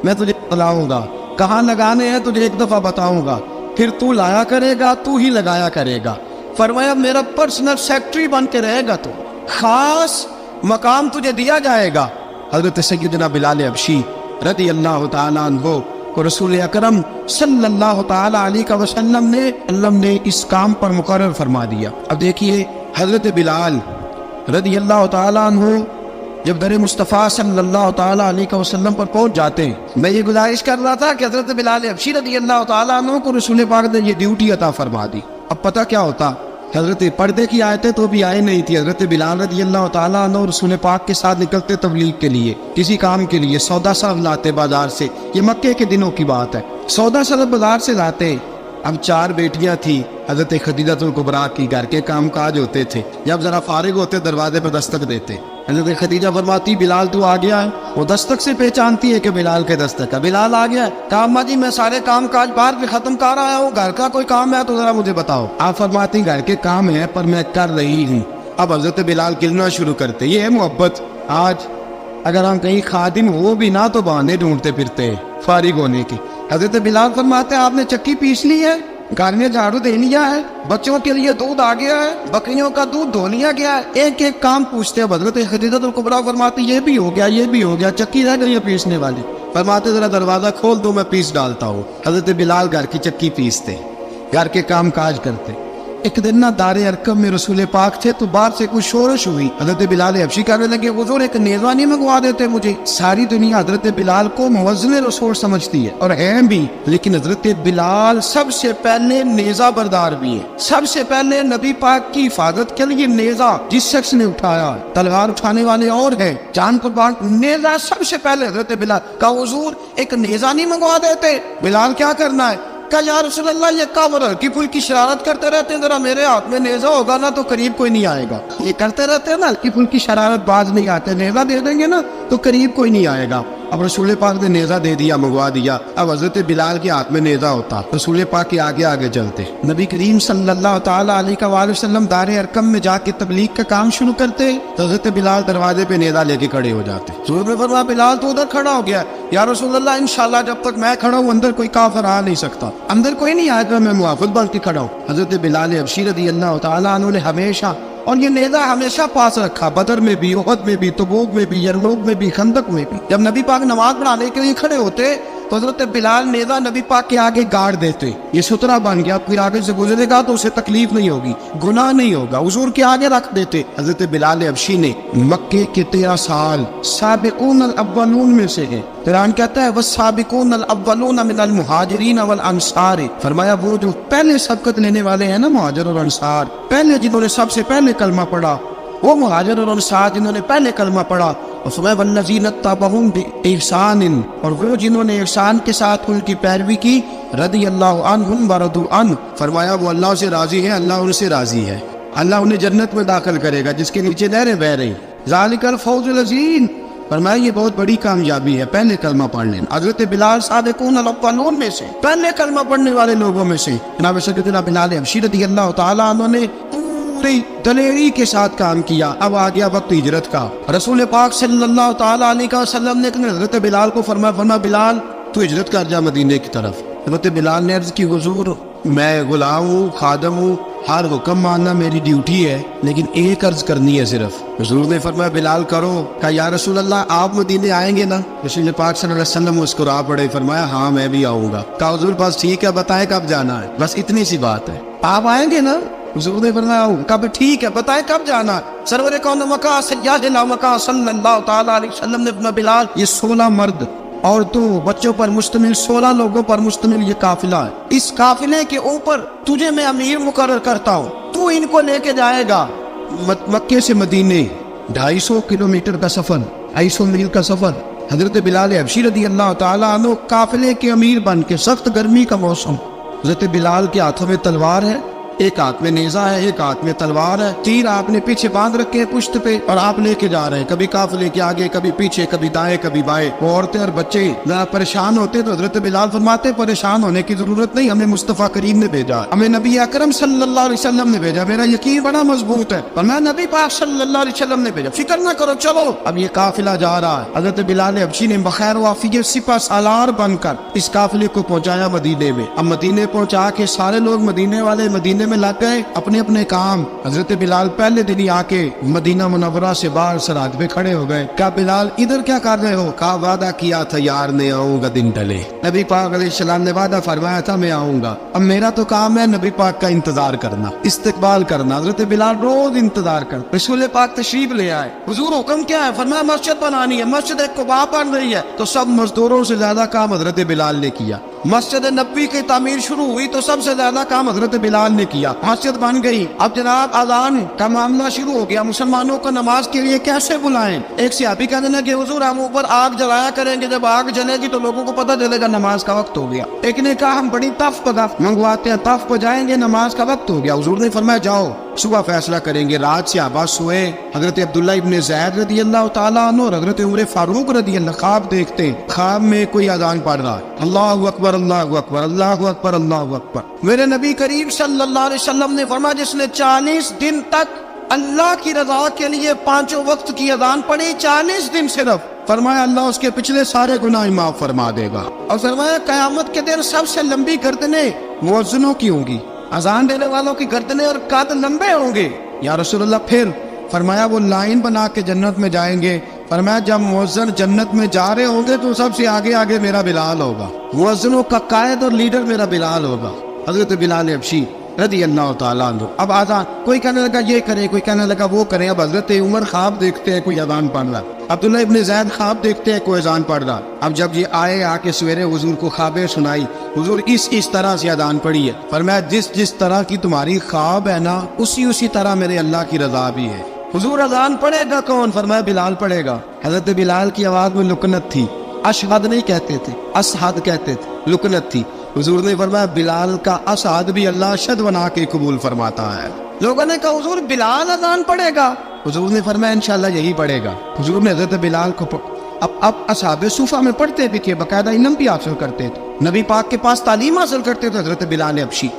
S1: मैं तुझे बताऊंगा, कहाँ लगाने हैं तुझे एक दफा बताऊंगा, फिर तू लाया करेगा, तू ही लगाया करेगा। फरमाया मेरा पर्सनल सेक्रेटरी बन के रहेगा, तो खास मकाम तुझे दिया जाएगा। हजरत सैयदना बिलाल हबशी रदी अल्लाह ताला अन्हु को रसूल अकरम सल्लल्लाहु ताला अलैहि वसल्लम ने इस काम पर मुकर्रर फरमा दिया। अब देखिए हजरत बिलाल रदी अल्लाह ताला अन्हु जब दर मुस्तफ़ा सल्लल्लाहु ताला अलैहि वसल्लम पर पहुंच जाते हैं, मैं ये गुजारिश कर रहा था कि हजरत बिलाल हबशी रदी अल्लाह ताला अन्हु को रसूल पाक ने ये ड्यूटी अता फरमा दी। अब पता क्या होता, हजरत पर्दे की आयतें तो भी आई नहीं थी। हजरत बिलाल रदी अल्लाह ताला अन्हु रसूल पाक के साथ निकलते तबलीग के लिए, किसी काम के लिए, सौदा सब लाते बाजार से, ये मक्के के दिनों की बात है, सौदा सब बाजार से लाते। अब 4 बेटियां थी हजरत खदीजतुल कुबरा की, घर के काम काज होते थे, जब जरा फारिग होते दरवाजे पर दस्तक देते, हजरत खदीजा फरमाती बिलाल तू आ गया है, वो दस्तक से पहचानती है कि बिलाल के दस्तक है, बिलाल आ गया है। कहा अम्मा जी मैं सारे काम काज बाहर पे खत्म कर आया हूँ, घर का कोई काम है तो जरा मुझे बताओ। आप फरमाती घर के काम है पर मैं कर रही हूँ। अब हजरत बिलाल गिरना शुरू करते, ये है मोहब्बत। आज अगर हम कहीं खादिम हो भी ना तो बहाने ढूंढते फिरते हैं फारिग होने की। हजरत बिलाल फरमाते आपने चक्की पीस ली है, घर में झाड़ू दे लिया है, बच्चों के लिए दूध आ गया है, बकरियों का दूध धो लिया गया है, एक एक काम पूछते हैं। हजरत खदीजतुल कुबरा फरमाती ये भी हो गया, ये भी हो गया, चक्की रह गई है पीसने वाली। फरमाते जरा दरवाजा खोल दो मैं पीस डालता हूँ। हजरत बिलाल घर की चक्की पीसते, घर के काम काज करते। एक दिन ना दारे अरकम में रसूल पाक थे तो बाहर से कुछ शोरश हुई। हजरत बिलाल हबशी कहने लगे हुजूर एक नेज़ा नहीं मंगवा देते मुझे। सारी दुनिया हजरत बिलाल को मुअज्जिन रसूल समझती है और हैं भी, लेकिन हजरत बिलाल सबसे पहले नेज़ा बरदार भी है। सबसे पहले नबी पाक की हिफाजत के लिए नेज़ा जिस शख्स ने उठाया, तलवार उठाने वाले और है, जान कुर्बान, नेज़ा सबसे पहले हजरत बिलाल का। हुजूर एक नेज़ा नहीं मंगवा देते। बिलाल क्या करना है? कहा या रसूलल्लाह ये कावर हल्की फुल्की शरारत करते रहते हैं, जरा मेरे हाथ में नेज़ा होगा ना तो करीब कोई नहीं आएगा। ये करते रहते हैं ना हल्की फुल्की शरारत, बाज नहीं आते, नेज़ा दे देंगे ना तो करीब कोई नहीं आएगा। अब रसूल पाक ने नेज़ा दे दिया, मंगवा दिया। अब हजरत बिलाल के हाथ में नेज़ा होता, रसूल पाक के आगे आगे चलते, नबी करीम सल्लल्लाहु ताला अलैहि वसल्लम दारे अरकम में जाके तबलीग का काम शुरू करते। तो हजरत बिलाल दरवाजे पे नेज़ा लेके खड़े हो जाते। रसूल ने फरमाया बिलाल तो उधर खड़ा हो गया, या रसूलल्लाह इंशाल्लाह जब तक मैं खड़ा हूँ अंदर कोई काफिर आ नहीं सकता, अंदर कोई नहीं आएगा, मैं मुआफ़िज़ बन के खड़ा हूँ। हजरत बिलाल हबशी रज़ी अल्लाह ताला अन्हु ने हमेशा, और ये नेज़ा हमेशा पास रखा, बदर में भी, उहद में भी, तबूक में भी, यरमूक में भी, खंदक में भी। जब नबी पाक नमाज पढ़ाने के लिए खड़े होते तो हजरत बिलाल नेज़ा नबी पाक के आगे गाड़ देते, ये सुतरा बन गया, कोई आगे से गुजरेगा तो उसे तकलीफ नहीं होगी, गुनाह नहीं होगा, हुजूर के आगे रख देते। हजरत बिलाल हबशी ने मक्के के 13 साल साबिकून अल अव्वलून में से है। कुरान कहता है वस्साबिकून अल अव्वलून मिनल मुहाजिरीन वल अंसार, फरमाया वो जो पहले सबकत लेने वाले हैं ना मुहाजिर और अंसार, पहले जिन्होंने सबसे पहले कलमा पढ़ा वो मुहाजिर और अंसार जिन्होंने पहले कलमा पढ़ा, और फरमाया वल्लज़ीना तबअहुम बिइहसान, और वो जिन्होंने ihसान के साथ उनकी पैरवी की, रदियल्लाहु अन्हुम व रदू अन्हु, फरमाया वो अल्लाह से राजी है, अल्लाह उनसे राजी है, अल्लाह उन्हें जन्नत में दाखिल करेगा जिसके नीचे नहरें बह रही। ज़ालिकल फौज़ुल अज़ीम, फरमाया ये बहुत बड़ी कामयाबी है पहले कलमा पढ़ लेना। हज़रत बिलाल साबिकून अल अव्वलून में से, पहले कलमा पढ़ने वाले लोगों में से जनाब सैयदना बिलाल हबशी रज़ियल्लाहु ताला अन्हु ने पूरी दलेरी के साथ काम किया। अब आ गया वक्त हिजरत का। रसूल पाक सल्लल्लाहु ताला अलैहि वसल्लम ने हज़रत बिलाल को फरमाया बिलाल तू हिजरत कर जा मदीने की तरफ। हज़रत बिलाल ने अर्ज़ की हुजूर मैं गुलाम हूँ, खादम हूँ, हर हुक्म मानना मेरी ड्यूटी है, लेकिन एक अर्ज करनी है सिर्फ। हुजूर ने फरमाया बिलाल करो। कहा या रसूल अल्लाह आप मदीने आएंगे ना? रसूल पाक सल्लल्लाहु अलैहि वसल्लम मुस्कुरा पड़े, फरमाया हाँ मैं भी आऊँगा। कहा हुजूर पास ठीक है बताएं कब जाना है, बस इतनी सी बात है, आप आएंगे ना? हुजूर ने फरमाया कब ठीक है बताएं कब जाना है। सरवर कौन मका सय्यदना मका सल्लल्लाहु ताला अलैहि वसल्लम ने फरमाया बिलाल ये 16 मर्द और 2 बच्चों पर मुश्तमिल 16 लोगों पर मुश्तमिल ये काफिला है, इस काफिले के ऊपर तुझे मैं अमीर मुकर्रर करता हूँ, तू इनको लेके जाएगा मक्के से मदीने 250 किलोमीटर का सफर, 250 मील का सफर। हजरत बिलाल हबशी रज़ियल्लाहु ताला अन्हु काफिले के अमीर बन के, सख्त गर्मी का मौसम, हजरत बिलाल के हाथों में तलवार है, एक हाथ में नेजा है, एक हाथ में तलवार है, तीर आपने पीछे बांध रखे हैं पुश्त पे और आप लेके जा रहे हैं, कभी काफिले के आगे, कभी पीछे, कभी दाएं कभी बाएं। वो औरतें और बच्चे जरा परेशान होते तो हजरत बिलाल फरमाते परेशान होने की जरूरत नहीं, हमें मुस्तफा करीम ने भेजा, हमें नबी अकरम सल्लल्लाहु अलैहि वसल्लम ने भेजा, मेरा यकीन बड़ा मजबूत है और मैं नबी पाक सल्लल्लाहु अलैहि वसल्लम ने भेजा, फिक्र ना करो चलो। अब ये काफिला जा रहा है। हजरत बिलाल हबशी ने बखैर वाफियत सिपह सालार बनकर इस काफिले को पहुंचाया मदीने में। अब मदीने पहुंचा के सारे लोग मदीने वाले मदीने में लग गए अपने अपने काम। हजरत बिलाल पहले दिन ही आके मदीना मुनव्वरा से बाहर सरहद पे खड़े हो गए। क्या बिलाल इधर क्या कर रहे हो? कहा वादा किया था यार ने आऊंगा दिन ढले, नबी पाक अलैहिस्सलाम ने वादा फरमाया था मैं आऊंगा, अब मेरा तो काम है नबी पाक का इंतजार करना, इस्तकबाल करना। हजरत बिलाल रोज इंतजार कर, रसूल पाक तशरीफ ले आए, हुजूर हुक्म क्या है? फरमाया मस्जिद बनानी है, मस्जिद कुबा बन रही है, तो सब मजदूरों से ज्यादा काम हजरत बिलाल ने किया। मस्जिद नबी की तामीर शुरू हुई तो सबसे ज्यादा काम हजरत बिलाल ने किया, मस्जिद बन गई। अब जनाब अजान का मामला शुरू हो गया, मुसलमानों को नमाज के लिए कैसे बुलाएं? एक सहाबी कहने लगे हुजूर हम ऊपर आग जलाया करेंगे, जब आग जलेगी तो लोगों को पता चलेगा नमाज का वक्त हो गया। एक ने कहा हम बड़ी तफ मंगवाते हैं, तफ बजाएंगे, नमाज का वक्त हो गया। हुजूर ने फरमाया जाओ सुबह फैसला करेंगे। रात से आबाद सोए हजरत अब्दुल्ला इब्ने ज़ैद रज़ियल्लाहु ताला अन्हु और हजरत उमर फारूक रज़ियल्लाहु ख्वाब देखते, ख्वाब में कोई अजान पढ़ रहा है, अल्लाहु अकबर अल्लाहु अकबर अल्लाहु अकबर अल्लाहु अकबर। मेरे नबी करीम सल्लल्लाहु अलैहि वसल्लम ने फरमाया जिसने 40 दिन तक अल्लाह की रजा के लिए 5 वक्त की अजान पढ़ी, 40 दिन सिर्फ, फरमाया अल्लाह उसके पिछले सारे गुनाह माफ फरमा देगा। और फरमाया कयामत के दिन सबसे लंबी गर्दनें मुअज्जिनों की होंगी, अजान देने वालों की गर्दनें और कद लंबे होंगे। या रसूलुल्लाह फिर फरमाया वो लाइन बना के जन्नत में जाएंगे। फरमाया जब मुअज्जिन जन्नत में जा रहे होंगे तो सबसे आगे आगे मेरा बिलाल होगा, मुअज्जिनों का कायद और लीडर मेरा बिलाल होगा, हजरत बिलाल हबशी रज़ियल्लाहु ताला अन्हु। अब आजान कोई कहने लगा ये करे, कोई कहने लगा वो करे। अब हजरत उमर ख्वाब देखते हैं कोई अजान पढ़ रहा, अब्दुल्ला इब्ने ज़ैद ख्वाब देखते हैं कोई अजान पढ़ रहा। अब जब ये आए आके सवेरे हुजूर को ख्वाबें सुनाई, हुजूर इस तरह से अजान पढ़ी है। फरमाया जिस तरह की तुम्हारी ख्वाब है ना उसी तरह मेरे अल्लाह की रजा भी है। हुजूर अजान पढ़ेगा कौन? फरमाया बिलाल पढ़ेगा। हजरत बिलाल की आवाज में लुकनत थी, अशहद नहीं कहते थे, असहद कहते थे, लुकनत थी। हुजूर ने फरमाया बिलाल का असहद भी अल्लाह शद बना के कबूल फरमाता है। लोगों ने कहा हुजूर बिलाल अजान पढ़ेगा? हुजूर ने फरमाया इंशाल्लाह यही पढ़ेगा। हुजूर ने हजरत बिलाल को अब असहाबे सूफा में पढ़ते भी थे, बाकायदा इल्म भी हासिल करते थे, नबी पाक के पास तालीम हासिल करते थे हजरत बिलाल हबशी।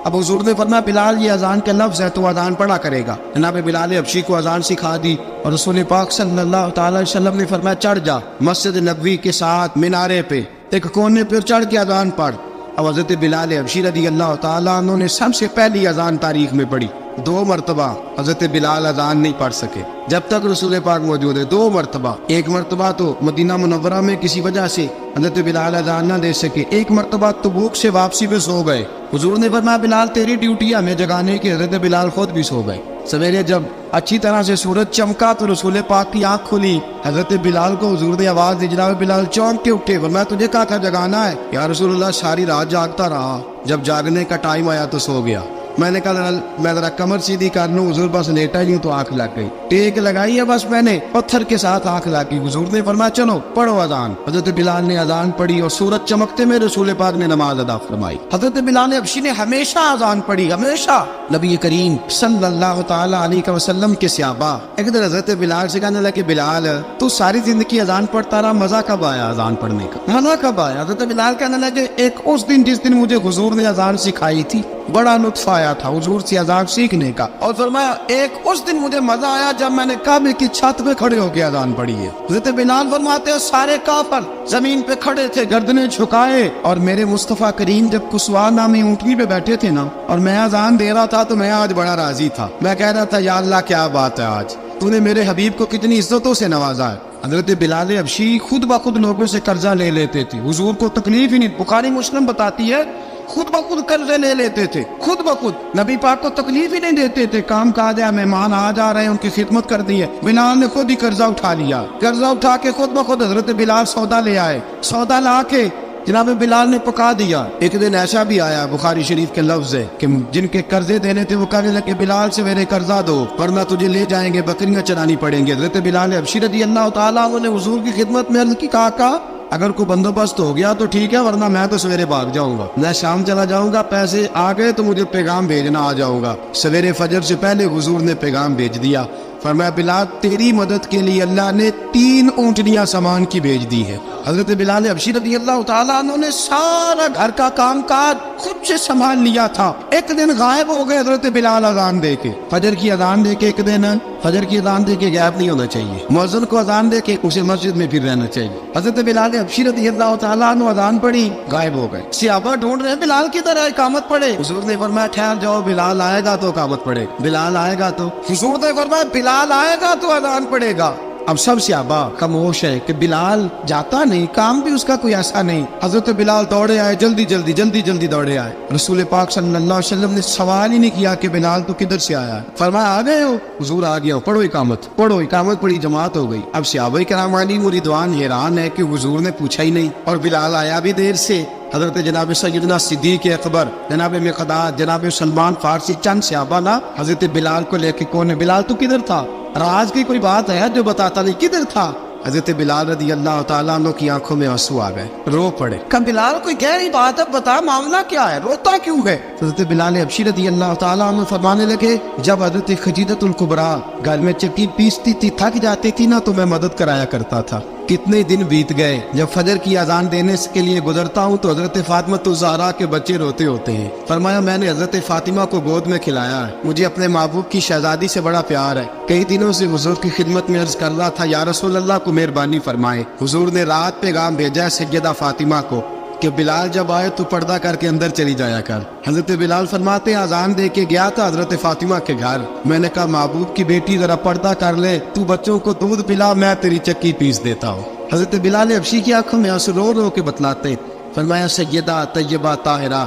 S1: अब हुजूर ने फरमाया बिलाल ये अजान के लफ्ज़ है तो अजान पढ़ा करेगा। जनाब बिलाल हबशी को अजान सिखा दी और रसूल पाक सल्लल्लाहु ताला अलैहि वसल्लम ने फरमाया चढ़ जा मस्जिद नबवी के साथ मीनारे पे एक कोने पर चढ़ के अजान पढ़। अब हजरत बिलाल हबशी रज़ियल्लाहु ताला अन्हु ने सबसे पहली अजान तारीख में पढ़ी। 2 मरतबा हजरत बिलाल अजान नहीं पढ़ सके जब तक रसूल पाक मौजूद है। 2 मरतबा, एक मरतबा तो मदीना मुनव्वरा में किसी वजह से हजरत बिलाल अजान ना दे सके, एक मरतबा तबूक से वापसी पे सो गए। हुजूर ने फरमाया बिलाल तेरी ड्यूटी है हमें जगाने की। हजरत बिलाल खुद भी सो गए। सवेरे जब अच्छी तरह से सूरज चमका तो रसूल पाक की आंख खुली। हजरत बिलाल को हुजूर ने आवाज दी, जनाब बिलाल चौंक के उठे। मैं तुझे कहा था जगाना है। या रसूलुल्लाह सारी रात जागता रहा, जब जागने का टाइम आया तो सो गया। मैंने कहा मैं जरा कमर सीधी कर लूं, हुजूर बस लेटा ही हूं तो आंख लग गई। टेक लगाई है बस मैंने, पत्थर के साथ आंख लग गई। हुजूर ने फरमाया चलो पढ़ो अजान। हजरत बिलाल ने अजान पढ़ी और सूरज चमकते में रसूल पाक ने नमाज अदा फरमाई। हजरत बिलाल हबशी ने हमेशा अजान पढ़ी, हमेशा। नबी करीम सल्लल्लाहु तआला अलैहि वसल्लम के सहाबा एक दिन हजरत बिलाल से कहने लगे बिलाल तू सारी जिंदगी अजान पढ़ता रहा, मजा कब आया अजान पढ़ने का, मजा कब आया? हजरत बिलाल कहने लगे एक उस दिन जिस दिन मुझे हुजूर ने अजान सिखाई थी, बड़ा लुत्फ आया था हुजूर से अजान सीखने का। और फरमाया एक उस दिन मुझे मजा आया जब मैंने काबे की छत पे खड़े होकर अजान पढ़ी है। हज़रत बिलाल फरमाते हैं सारे काफिर जमीन पे खड़े थे, गर्दनें झुकाए, और मेरे मुस्तफा करीम जब कुसवा नामी ऊंटनी पे बैठे थे ना, और मैं अजान दे रहा था तो मैं आज बड़ा राजी था। मैं कह रहा था या अल्लाह क्या बात है, आज तूने मेरे हबीब को कितनी इज्जतों से नवाजा है। हजरत बिलाल हबशी खुद ब खुद लोगों से कर्जा ले लेते थे, हुजूर को तकलीफ ही नहीं। बुखारी मुस्लिम बताती है खुद ब खुद कर्जे ले लेते थे, खुद ब खुद नबी पाक को तकलीफ ही नहीं देते थे। काम काज है, मेहमान आ जा रहे हैं, उनकी खिदमत कर दी है। बिलाल ने खुद ही कर्जा उठा लिया, कर्जा उठा के खुद ब खुद हजरत बिलाल सौदा ले आए, सौदा ला के जनाब बिलाल ने पका दिया। एक दिन ऐसा भी आया बुखारी शरीफ के लफ्ज है कि जिनके कर्जे देने थे वो कहने लगे बिलाल से मेरे कर्जा दो वरना तुझे ले जाएंगे, बकरियां चरानी पड़ेंगे। हजरत बिलाल हबशी रज़ियल्लाहु ताला अन्हु ने हुजूर की खिदमत में अर्ज़ की, काका अगर कोई बंदोबस्त हो गया तो ठीक है, वरना मैं तो सवेरे भाग जाऊंगा, मैं शाम चला जाऊंगा, पैसे आ गए तो मुझे पैगाम भेजना आ जाऊंगा। सवेरे फजर से पहले हुजूर ने पैगाम भेज दिया। फरमाया बिलाल तेरी मदद के लिए अल्लाह ने 3 ऊंटनियां सामान की भेज दी है। हजरत बिलाल हबशी रज़ियल्लाहु ताला अन्हु ने सारा घर का काम काज खुद से संभाल लिया था। एक दिन गायब हो गए हजरत बिलाल अजान दे के, फजर की अजान दे के। एक दिन फजर की अजान दे के गायब नहीं होना चाहिए, मुअज्जिन को अजान दे के उसे मस्जिद में फिर रहना चाहिए। हजरत बिलाल हबशी रज़ियल्लाहु ताला अन्हु अजान पढ़ी, गायब हो गए। सहाबा ढूंढ रहे बिलाल की तरह इकामत पढ़े। हुजूर ने फरमाया ठहर जाओ, बिलाल आएगा तो इकामत पढ़े, बिलाल आएगा तो। हुजूर ने फरमाया बिलाल आएगा तो अजान पढ़ेगा। अब सब सहाबा खामोश है कि बिलाल जाता नहीं, काम भी उसका कोई ऐसा नहीं। हजरत बिलाल दौड़े आए, जल्दी जल्दी दौड़े आए। रसूल पाक सल्लल्लाहु अलैहि वसल्लम ने सवाल ही नहीं किया कि बिलाल तो किधर से आया है, फरमाया आ गए हो? हुजूर आ गया, पढ़ो इकामत, पढ़ो इकामत पढ़ी, जमात हो गई। अब सहाबाए किराम अलैहिम रिदवान हैरान है कि हुजूर ने पूछा ही नहीं और बिलाल आया भी देर से। हजरत जनाब सैयदना सिद्दीक अकबर, जनाब मिक़दाद, जनाब सलमान फारसी, चंद सहाबा ना हजरत बिलाल को लेके कौन है, बिलाल तू किधर था? राज की कोई बात है जो बताता नहीं, किधर था? हजरत बिलाल रज़ियल्लाहु ताला अन्हु की आंखों में आंसू आ गए, रो पड़े। कहा बिलाल कोई गहरी बात है, बता मामला क्या है, रोता क्यों है? हजरत बिलाल हबशी रज़ियल्लाहु ताला अन्हु फरमाने लगे जब हजरत खदीजतुल कुबरा घर में चक्की पीसती थी, थक जाती थी ना, तो मैं मदद कराया करता था। कितने दिन बीत गए, जब फजर की अजान देने के लिए गुजरता हूँ तो हजरत फातिमा ज़हरा के बच्चे रोते होते हैं। फरमाया मैंने हजरत फातिमा को गोद में खिलाया है, मुझे अपने महबूब की शहजादी से बड़ा प्यार है। कई दिनों से हुजूर की खिदमत में अर्ज कर रहा था या रसूल अल्लाह को मेहरबानी फरमाए। हुजूर ने रात पैगाम भेजा है सैयदा फातिमा को कि बिलाल जब आए तो पर्दा करके अंदर चली जाया कर। हजरत बिलाल फरमाते हैं आजान दे के गया था हजरत फातिमा के घर, मैंने कहा महबूब की बेटी जरा पर्दा कर ले, तू बच्चों को दूध पिला, मैं तेरी चक्की पीस देता हूँ। हजरत बिलाल हबशी की आंखों में आंसू रो रो के बतलाते, फरमाया सैयदा तैयबा ताहिरा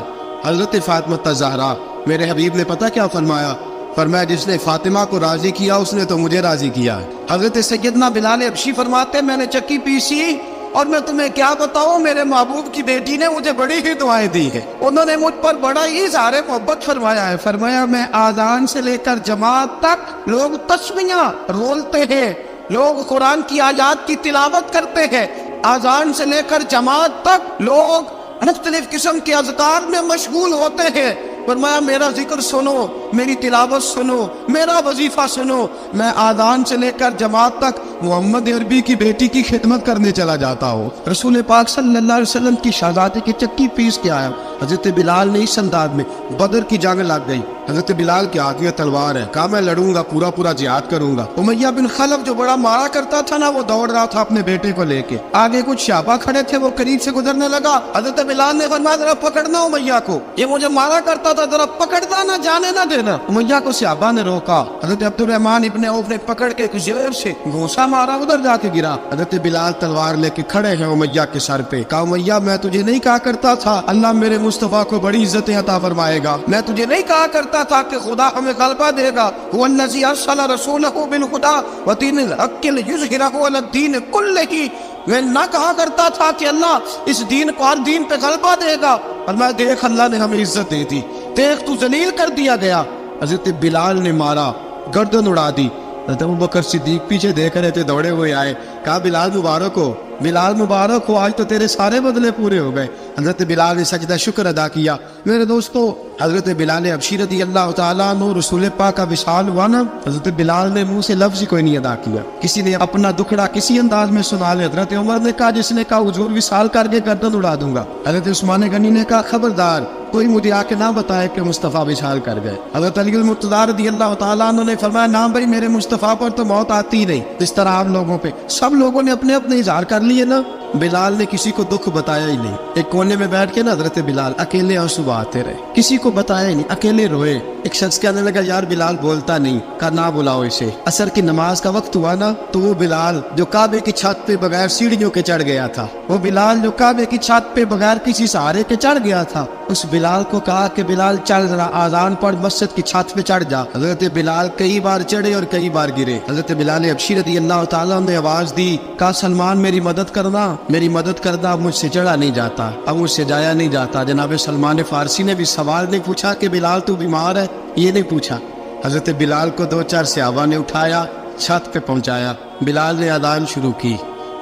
S1: हजरत फातिमा ज़हरा, मेरे हबीब ने पता क्या फरमाया? फरमाया जिसने फातिमा को राजी किया उसने तो मुझे राजी किया। हजरत सैयदना बिलाल हबशी फरमाते मैंने चक्की पीसी और मैं तुम्हें क्या बताऊं, मेरे महबूब की बेटी ने मुझे बड़ी ही दुआएं दी है, उन्होंने मुझ पर बड़ा ही इज़हार मोहब्बत फरमाया है। फरमाया मैं आजान से लेकर जमात तक लोग तस्मीयां रोलते हैं, लोग कुरान की आयत की तिलावत करते हैं, आजान से लेकर जमात तक लोग मुख्तलिफ किस्म के अज़कार में मशगूल होते हैं। फरमाया मेरा जिक्र सुनो, मेरी तिलावत सुनो, मेरा वजीफा सुनो, मैं आजान से लेकर जमात तक मोहम्मद अरबी की बेटी की खिदमत करने चला जाता हूँ। रसूल पाक सल्लल्लाहु अलैहि वसल्लम की शहजादी की चक्की पीस के आया। हजरत बिलाल ने इस अंदाज में बदर की जंग लग गई, हजरत बिलाल के हाथ में तलवार है, कहा मैं लड़ूंगा, पूरा पूरा जिहाद करूंगा। उमैया बिन खलफ जो बड़ा मारा करता था ना, वो दौड़ रहा था अपने बेटे को लेके, आगे कुछ शाबा खड़े थे, वो करीब से गुजरने लगा। हजरत बिलाल ने फरमाया जरा पकड़ना उमैया को, ये मुझे मारा करता था, जरा पकड़ना ना जाने ना लेना। उमैया को सहाबा ने रोका। हजरत अब्दुर्रहमान इब्ने औफ ने पकड़ के जेब से घूंसा मारा, उधर जाके गिरा। हजरत बिलाल तलवार लेके खड़े हैं उमैया के सर पे। कहा उमैया मैं तुझे नहीं कहा करता था अल्लाह मेरे मुस्तफा को बड़ी इज्जतें अता फरमाएगा, मैं तुझे नहीं कहा करता था कि खुदा हमें गलबा देगा। हुवल्लज़ी अर्सला रसूलहु बिल-हुदा व दीनिल हक़्क़ि लियुज़हिरहु अलद्दीन कुल्लिही। मैं ना कहा करता था कि अल्लाह इस दीन को हर दीन पे गलबा देगा, और मैं देख अल्लाह ने हमें इज्जत दे दी, देख तू जलील कर दिया गया। हजरत बिलाल ने मारा, गर्दन उड़ा दी। हजरत अबू बकर सिद्दीक पीछे देख रहे थे, दौड़े हुए आए, कहा बिलाल मुबारक हो, बिलाल मुबारक हो, आज तो तेरे सारे बदले पूरे हो गए। हजरत बिलाल ने सजदा शुक्र अदा किया। मेरे दोस्तों, हजरत बिलाल अबशी रज़ी अल्लाह तआला अन्हु रसूल पाक का विशाल हुआ ना, हजरत बिलाल ने मुंह से लफ्ज़ कोई नहीं अदा किया। किसी ने अपना दुखड़ा किसी अंदाज में सुना लिया। हजरत उमर ने कहा, जिसने कहा हुजूर विशाल करके गर्दन उड़ा दूंगा। हजरत उस्मान गनी ने कहा, खबरदार कोई मुझे आके ना बताए कि मुस्तफ़ा विशाल कर गए। हजरत अली मुर्तज़ा रज़ी अल्लाह तआला अन्हु ने फरमाया, ना भाई मेरे मुस्तफ़ा पर तो मौत आती ही नहीं, इस तरह आप लोगों पे सब लोगों ने अपने अपने इजहार कर लिए ना, बिलाल ने किसी को दुख बताया ही नहीं। एक कोने में बैठ के ना हजरत बिलाल अकेले आंसू बहाते रहे, किसी को बताया ही नहीं, अकेले रोए। एक शख्स कहने लगा, यार बिलाल बोलता नहीं, कहा ना बुलाओ इसे। असर की नमाज का वक्त हुआ ना, तो वो बिलाल जो काबे की छत पे बगैर सीढ़ियों के चढ़ गया था, वो बिलाल जो काबे की छत पे बगैर किसी सहारे के चढ़ गया था, उस बिलाल को कहा कि बिलाल चल जरा आजान पढ़, मस्जिद की छत पे चढ़ जा। हजरत बिलाल कई बार चढ़े और कई बार गिरे। हजरत बिलाल अबशी रज़ी अल्लाह तआला ने आवाज दी, कहा सलमान मेरी मदद करना, मेरी मदद करना, अब मुझसे चढ़ा नहीं जाता, अब मुझसे जाया नहीं जाता। जनाब सलमान फारसी ने भी सवाल नहीं पूछा कि बिलाल तू बीमार है, ये नहीं पूछा। हजरत बिलाल को दो चार सहाबा ने उठाया, छत पे पहुंचाया। बिलाल ने अदान शुरू की।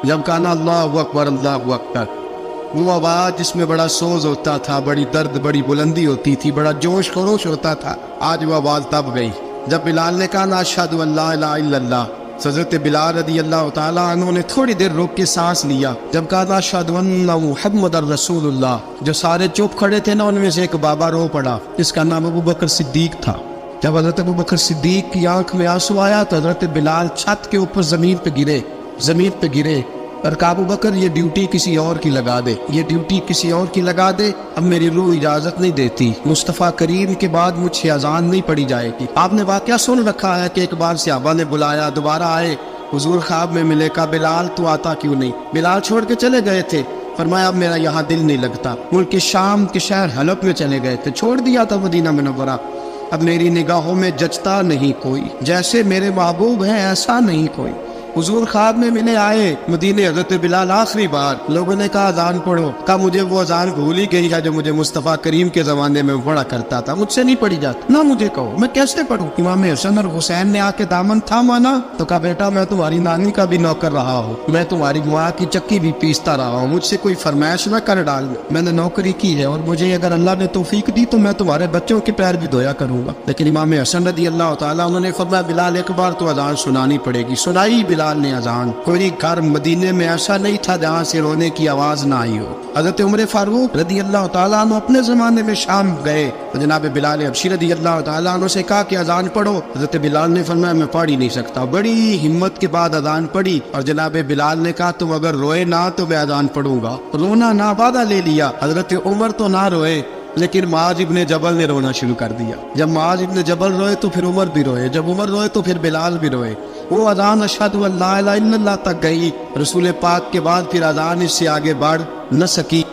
S1: जब कहा ना अल्लाहु अकबर अल्लाहु अकबर, वो आवाज जिसमें बड़ा सोज होता था, बड़ी दर्द, बड़ी बुलंदी होती थी, बड़ा जोश खरोश होता था, आज वो आवाज तब गई जब बिलाल ने कहा ना अशहदु अल्ला इलाहा इल्लल्लाह। हज़रत बिलाल रज़ी अल्लाह तआला अन्हु ने थोड़ी देर रुक के सांस लिया। जब कहा ना अशहदु अन्ना मुहम्मदर रसूलुल्लाह, जो सारे चुप खड़े थे ना, उनमें से एक बाबा रो पड़ा, जिसका नाम अबू बकर सिद्दीक था। जब हज़रत अबू बकर सिद्दीक की आंख में आंसू आया तो हज़रत बिलाल छत के ऊपर जमीन पे गिरे और कहा, अबू बकर ये ड्यूटी किसी और की लगा दे, ये ड्यूटी किसी और की लगा दे, अब मेरी रूह इजाजत नहीं देती, मुस्तफ़ा करीम के बाद मुझसे अजान नहीं पड़ी जाएगी। आपने वाकया सुन रखा है कि एक बार सहाबा ने बुलाया, दोबारा आए, हुजूर ख्वाब में मिले, कहा बिलाल तू आता क्यों नहीं? बिलाल छोड़ के चले गए थे। फरमाया अब मेरा यहाँ दिल नहीं लगता। मुल्क शाम के शहर हलब में चले गए थे, छोड़ दिया था मदीना मुनव्वरा। अब मेरी निगाहों में जचता नहीं कोई, जैसे मेरे महबूब है ऐसा नहीं कोई। हुजूर ख्वाब में मिले, आए मदीने। हजरत बिलाल आखिरी बार, लोगों ने कहा अजान पढ़ो, कहा मुझे वो अजान भूल ही गई है जो मुझे मुस्तफ़ा करीम के ज़माने में पढ़ा करता था, मुझसे नहीं पढ़ी जाती, ना मुझे कहो मैं कैसे पढ़ूं। इमाम हसन और हुसैन ने आके दामन थामा ना, तो कहा बेटा मैं तुम्हारी नानी का भी नौकर रहा हूँ, मैं तुम्हारी माँ की चक्की भी पीसता रहा हूँ, मुझसे कोई फरमाइश न कर डाल, मैंने नौकरी की है और मुझे अगर अल्लाह ने तौफीक दी तो मैं तुम्हारे बच्चों के पैर भी धोया करूंगा। लेकिन इमाम हसन रज़ी अल्लाह तआला उन्होंने फरमाया बिलाल एक बार तो अजान सुनानी पड़ेगी। सुनाई बिलाल ने अजान। कोई घर मदीने में ऐसा नहीं था जहाँ से रोने की आवाज ना आई हो। हजरत उमर फारूक रज़ी अल्लाह तआला अन्हु अपने जमाने में शाम गए तो जनाब बिलाल हबशी रज़ी अल्लाह तआला अन्हु से कहा कि अजान पढ़ो। हजरत बिलाल ने फरमाया मैं पढ़ ही नहीं सकता। बड़ी हिम्मत के बाद अजान पढ़ी और जनाब बिलाल ने कहा तुम अगर रोए ना तो मैं अजान पढ़ूंगा। रोना ना वादा ले लिया। हजरत उमर तो ना रोए लेकिन मुआज़ इब्ने जबल ने रोना शुरू कर दिया। जब मुआज़ इब्ने जबल रोए तो फिर उमर भी रोए, जब उमर रोए तो फिर बिलाल भी रोए। वो अजान अशहदु अल्ला इलाहा इल्लल्लाह तक गई। रसूल पाक के बाद फिर अजान इससे आगे बढ़ न सकी।